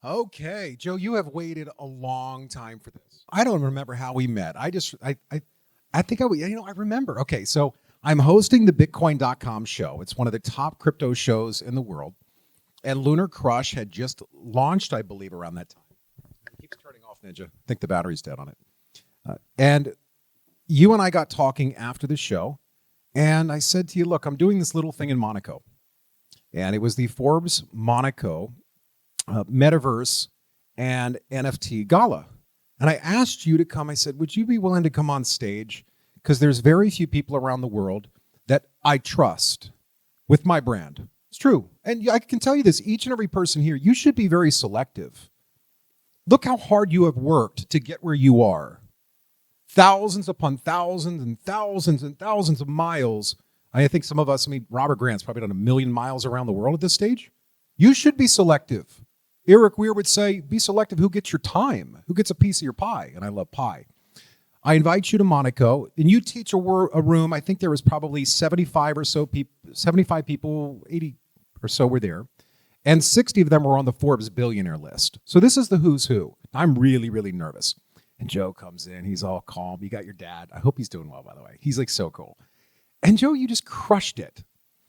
Okay, Joe, you have waited a long time for this. I don't remember how we met. I think I remember. Okay, so I'm hosting the Bitcoin.com show. It's one of the top crypto shows in the world. And LunarCrush had just launched, I believe, around that time. It keeps turning off, Ninja. I think the battery's dead on it. And you and I got talking after the show. And I said to you, look, I'm doing this little thing in Monaco. And it was the Forbes Monaco Metaverse and NFT Gala. And I asked you to come. I said, would you be willing to come on stage? Because there's very few people around the world that I trust with my brand. It's true. And I can tell you this, each and every person here, you should be very selective. Look how hard you have worked to get where you are. Thousands upon thousands and thousands and thousands of miles. I think some of us, Robert Grant's probably done 1 million miles around the world at this stage. You should be selective. Eric Weir would say, be selective who gets your time, who gets a piece of your pie. And I love pie. I invite you to Monaco, and you teach a room. I think there was probably 75 people, 80 or so were there. And 60 of them were on the Forbes billionaire list. So this is the who's who. I'm really, really nervous. And Joe comes in. He's all calm. You got your dad. I hope he's doing well, by the way. He's like so cool. And Joe, you just crushed it.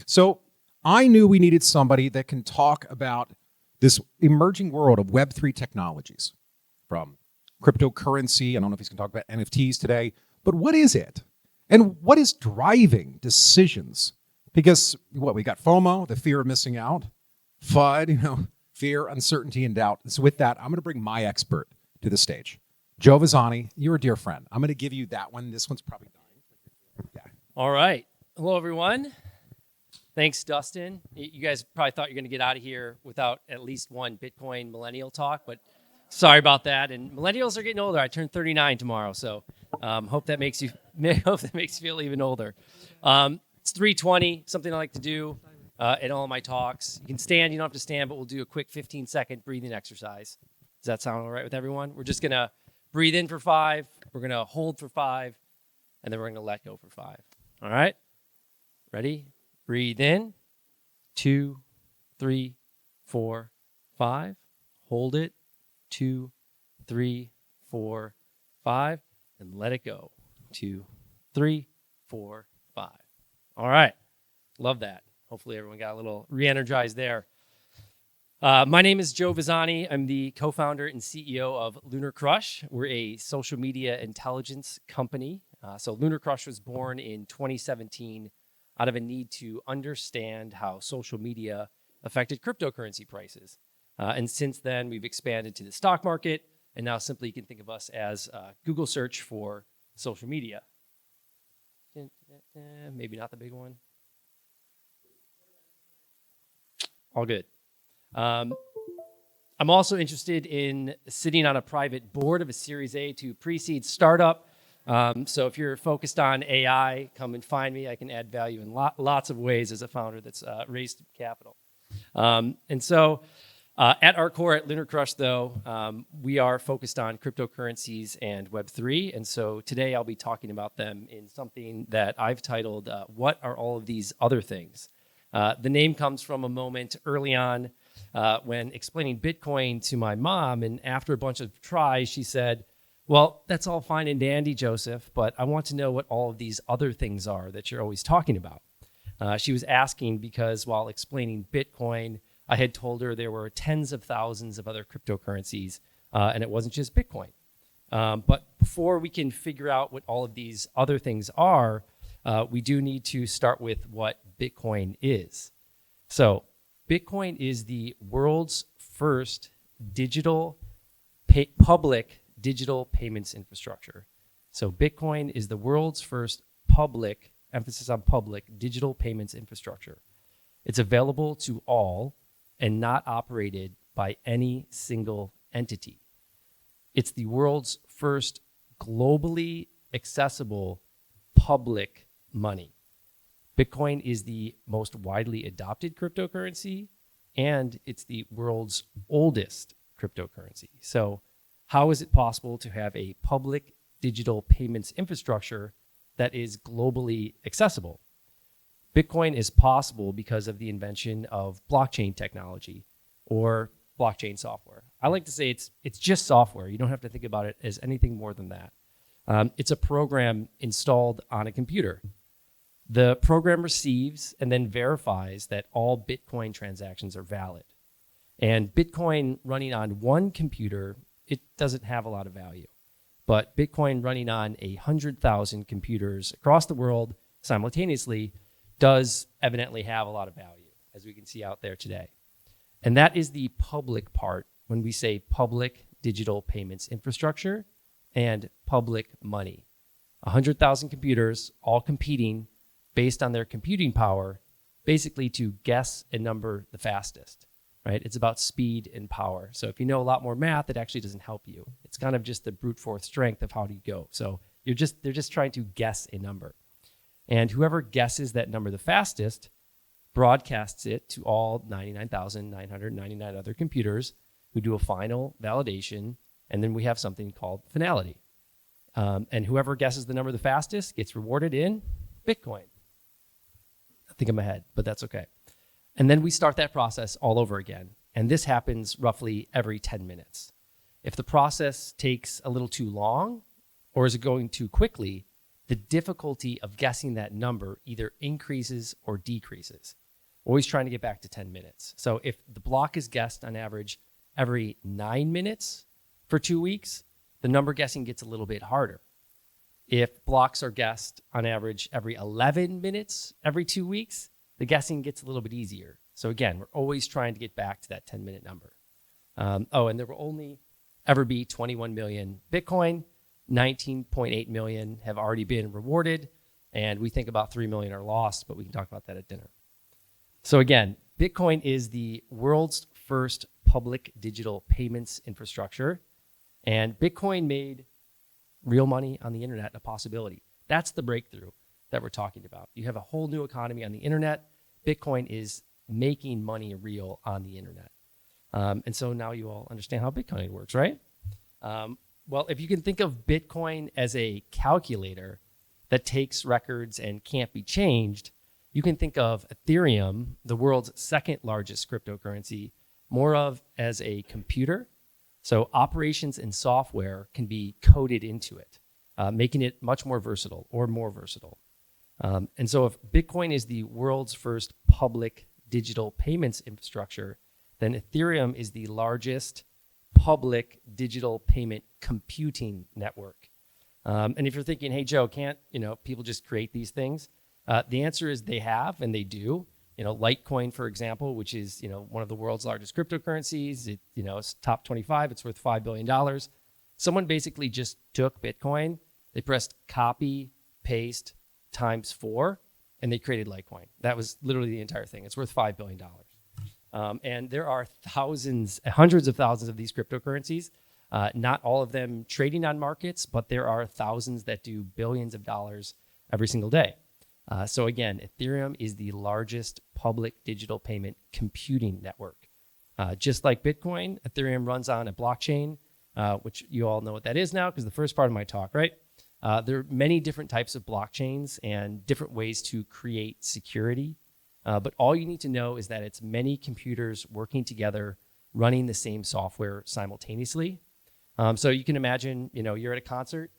So I knew we needed somebody that can talk about this emerging world of Web3 technologies, from cryptocurrency. I don't know if he's going to talk about NFTs today, but what is it? And what is driving decisions? Because we got FOMO, the fear of missing out, FUD, fear, uncertainty, and doubt. So with that, I'm going to bring my expert to the stage. Joe Vezzani, you're a dear friend. I'm going to give you that one. This one's probably dying. Yeah. All right. Hello, everyone. Thanks, Dustin. You guys probably thought you were going to get out of here without at least one Bitcoin millennial talk, but sorry about that. And millennials are getting older. I turn 39 tomorrow, so hope that makes you feel even older. It's 3:20, something I like to do in all my talks. You can stand. You don't have to stand, but we'll do a quick 15-second breathing exercise. Does that sound all right with everyone? We're just going to breathe in for 5. We're going to hold for 5, and then we're going to let go for 5. All right? Ready? Breathe in. 2, 3, 4, 5. Hold it. 2, 3, 4, 5. And let it go. 2, 3, 4, 5. All right. Love that. Hopefully everyone got a little re-energized there. My name is Joe Vezzani. I'm the co-founder and CEO of LunarCrush. We're a social media intelligence company. So LunarCrush was born in 2017 out of a need to understand how social media affected cryptocurrency prices. And since then, we've expanded to the stock market, and now simply you can think of us as Google search for social media. Maybe not the big one. All good. I'm also interested in sitting on a private board of a Series A to pre-seed startup. So if you're focused on AI, come and find me. I can add value in lots of ways as a founder that's raised capital. And so at our core at LunarCrush, though, we are focused on cryptocurrencies and Web3. And so today I'll be talking about them in something that I've titled, What Are All of These Other Things? The name comes from a moment early on when explaining Bitcoin to my mom. And after a bunch of tries, she said, well, that's all fine and dandy, Joseph, but I want to know what all of these other things are that you're always talking about. She was asking because while explaining Bitcoin, I had told her there were tens of thousands of other cryptocurrencies, and it wasn't just Bitcoin. But before we can figure out what all of these other things are, we do need to start with what Bitcoin is. So Bitcoin is the world's first public digital payments infrastructure. So Bitcoin is the world's first public, emphasis on public, digital payments infrastructure. It's available to all and not operated by any single entity. It's the world's first globally accessible public money. Bitcoin is the most widely adopted cryptocurrency, and it's the world's oldest cryptocurrency. So how is it possible to have a public digital payments infrastructure that is globally accessible? Bitcoin is possible because of the invention of blockchain technology or blockchain software. I like to say it's just software. You don't have to think about it as anything more than that. It's a program installed on a computer. The program receives and then verifies that all Bitcoin transactions are valid. And Bitcoin running on one computer, it doesn't have a lot of value. But Bitcoin running on 100,000 computers across the world simultaneously does evidently have a lot of value, as we can see out there today. And that is the public part when we say public digital payments infrastructure and public money. 100,000 computers all competing based on their computing power, basically to guess a number the fastest, right? It's about speed and power. So if you know a lot more math, it actually doesn't help you. It's kind of just the brute force strength of how do you go. So they're just trying to guess a number. And whoever guesses that number the fastest broadcasts it to all 99,999 other computers who do a final validation, and then we have something called finality. And whoever guesses the number the fastest gets rewarded in Bitcoin. I think I'm ahead, but that's okay. And then we start that process all over again. And this happens roughly every 10 minutes. If the process takes a little too long or is it going too quickly, the difficulty of guessing that number either increases or decreases. Always trying to get back to 10 minutes. So if the block is guessed on average every 9 minutes for 2 weeks, the number guessing gets a little bit harder. If blocks are guessed on average every 11 minutes every 2 weeks, the guessing gets a little bit easier. So again, we're always trying to get back to that 10-minute number. And there will only ever be 21 million Bitcoin. 19.8 million have already been rewarded, and we think about 3 million are lost, but we can talk about that at dinner. So again, Bitcoin is the world's first public digital payments infrastructure, and Bitcoin made real money on the internet a possibility. That's the breakthrough that we're talking about. You have a whole new economy on the internet. Bitcoin is making money real on the internet. And so now you all understand how Bitcoin works, right? Well, if you can think of Bitcoin as a calculator that takes records and can't be changed, you can think of Ethereum, the world's second largest cryptocurrency, more of as a computer. So operations and software can be coded into it, making it much more versatile or more versatile. And so if Bitcoin is the world's first public digital payments infrastructure, then Ethereum is the largest public digital payment computing network. And if you're thinking, hey, Joe, can't people just create these things? The answer is they have, and they do. Litecoin, for example, which is one of the world's largest cryptocurrencies. It's top 25. It's worth $5 billion. Someone basically just took Bitcoin. They pressed copy, paste, times 4, and they created Litecoin. That was literally the entire thing. It's worth $5 billion. And there are hundreds of thousands of these cryptocurrencies, not all of them trading on markets, but there are thousands that do billions of dollars every single day. So again, Ethereum is the largest public digital payment computing network. Just like Bitcoin, Ethereum runs on a blockchain, which you all know what that is now because the first part of my talk, right? There are many different types of blockchains and different ways to create security. But all you need to know is that it's many computers working together, running the same software simultaneously. So you can imagine, you're at a concert,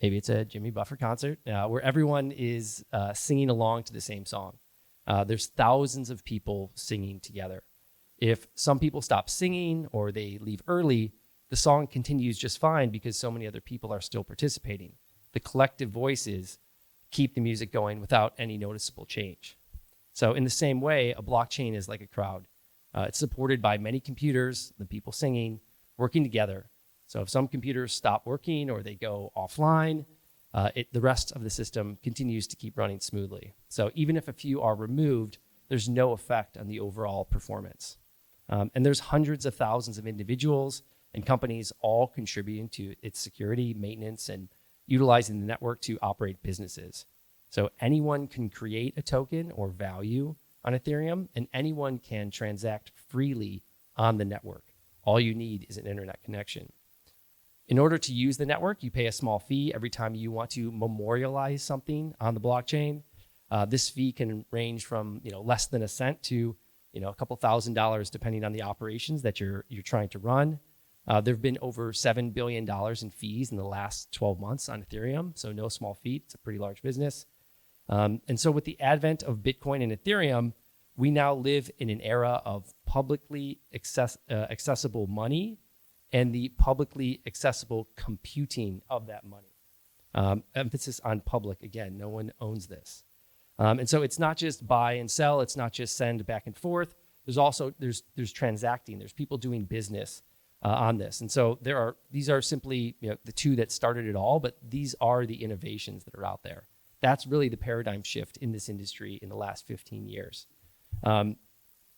maybe it's a Jimmy Buffett concert, where everyone is singing along to the same song. There's thousands of people singing together. If some people stop singing or they leave early, the song continues just fine because so many other people are still participating. The collective voices keep the music going without any noticeable change. So in the same way, a blockchain is like a crowd. It's supported by many computers, the people singing, working together. So if some computers stop working or they go offline, the rest of the system continues to keep running smoothly. So even if a few are removed, there's no effect on the overall performance. And there's hundreds of thousands of individuals and companies all contributing to its security, maintenance, and utilizing the network to operate businesses. So anyone can create a token or value on Ethereum, and anyone can transact freely on the network. All you need is an internet connection. In order to use the network, you pay a small fee every time you want to memorialize something on the blockchain. This fee can range from less than a cent to a couple $1,000 depending on the operations that you're trying to run. There have been over $7 billion in fees in the last 12 months on Ethereum, so no small feat. It's a pretty large business. And so with the advent of Bitcoin and Ethereum, we now live in an era of publicly accessible money and the publicly accessible computing of that money. Emphasis on public, again, no one owns this. And so it's not just buy and sell, it's not just send back and forth. There's also, there's transacting, there's people doing business on this. And so these are simply the two that started it all, but these are the innovations that are out there. That's really the paradigm shift in this industry in the last 15 years. So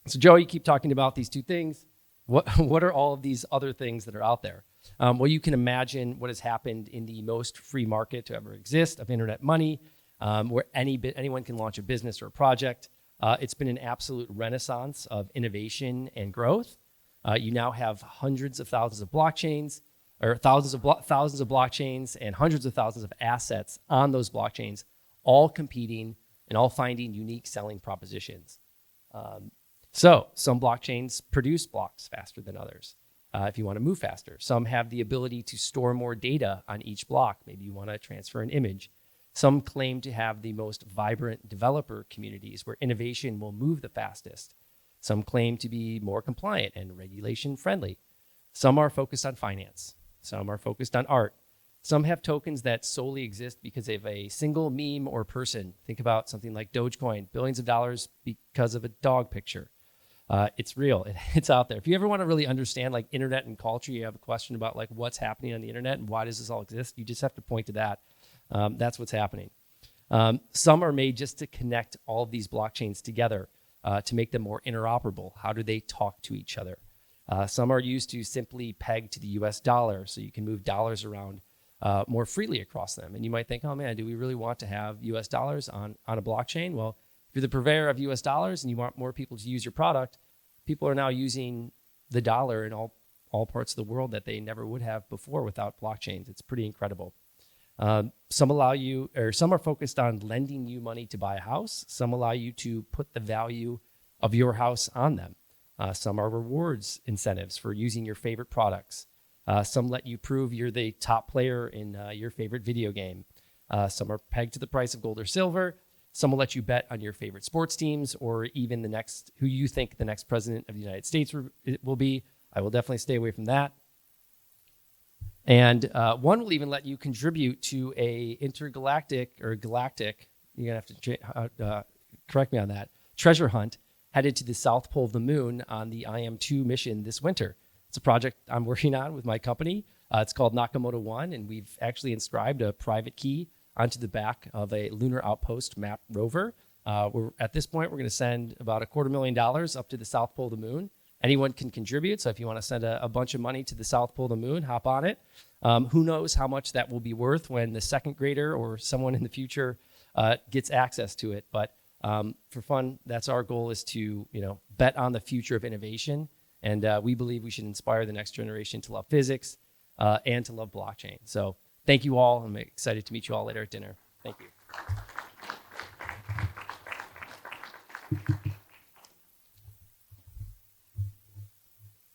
Joe, you keep talking about these two things. What are all of these other things that are out there? Well, you can imagine what has happened in the most free market to ever exist of internet money, where anyone can launch a business or a project. It's been an absolute renaissance of innovation and growth. You now have hundreds of thousands of blockchains, or thousands of blockchains and hundreds of thousands of assets on those blockchains, all competing and all finding unique selling propositions. So some blockchains produce blocks faster than others. If you want to move faster, some have the ability to store more data on each block. Maybe you want to transfer an image. Some claim to have the most vibrant developer communities where innovation will move the fastest. Some claim to be more compliant and regulation friendly. Some are focused on finance. Some are focused on art. Some have tokens that solely exist because of a single meme or person. Think about something like Dogecoin, billions of dollars because of a dog picture. It's real. It's out there. If you ever want to really understand like internet and culture, you have a question about like what's happening on the internet and why does this all exist, you just have to point to that. That's what's happening. Some are made just to connect all of these blockchains together to make them more interoperable. How do they talk to each other? Some are used to simply peg to the US dollar so you can move dollars around more freely across them. And you might think, oh man, do we really want to have US dollars on a blockchain? Well, if you're the purveyor of US dollars and you want more people to use your product, people are now using the dollar in all parts of the world that they never would have before without blockchains. It's pretty incredible. Some are focused on lending you money to buy a house. Some allow you to put the value of your house on them. Some are rewards incentives for using your favorite products. Some let you prove you're the top player in your favorite video game. Some are pegged to the price of gold or silver. Some will let you bet on your favorite sports teams or even who you think the next president of the United States will be. I will definitely stay away from that. And one will even let you contribute to a intergalactic or galactic, you're going to have to correct me on that, treasure hunt headed to the South Pole of the Moon on the IM-2 mission this winter. It's a project I'm working on with my company. It's called Nakamoto 1, and we've actually inscribed a private key onto the back of a lunar outpost map rover. At this point, we're going to send about $250,000 up to the South Pole of the Moon. Anyone can contribute, so if you want to send a bunch of money to the South Pole of the Moon, hop on it. Who knows how much that will be worth when the second grader or someone in the future gets access to it. But for fun, that's our goal, is to bet on the future of innovation. And we believe we should inspire the next generation to love physics and to love blockchain. So thank you all. I'm excited to meet you all later at dinner. Thank you.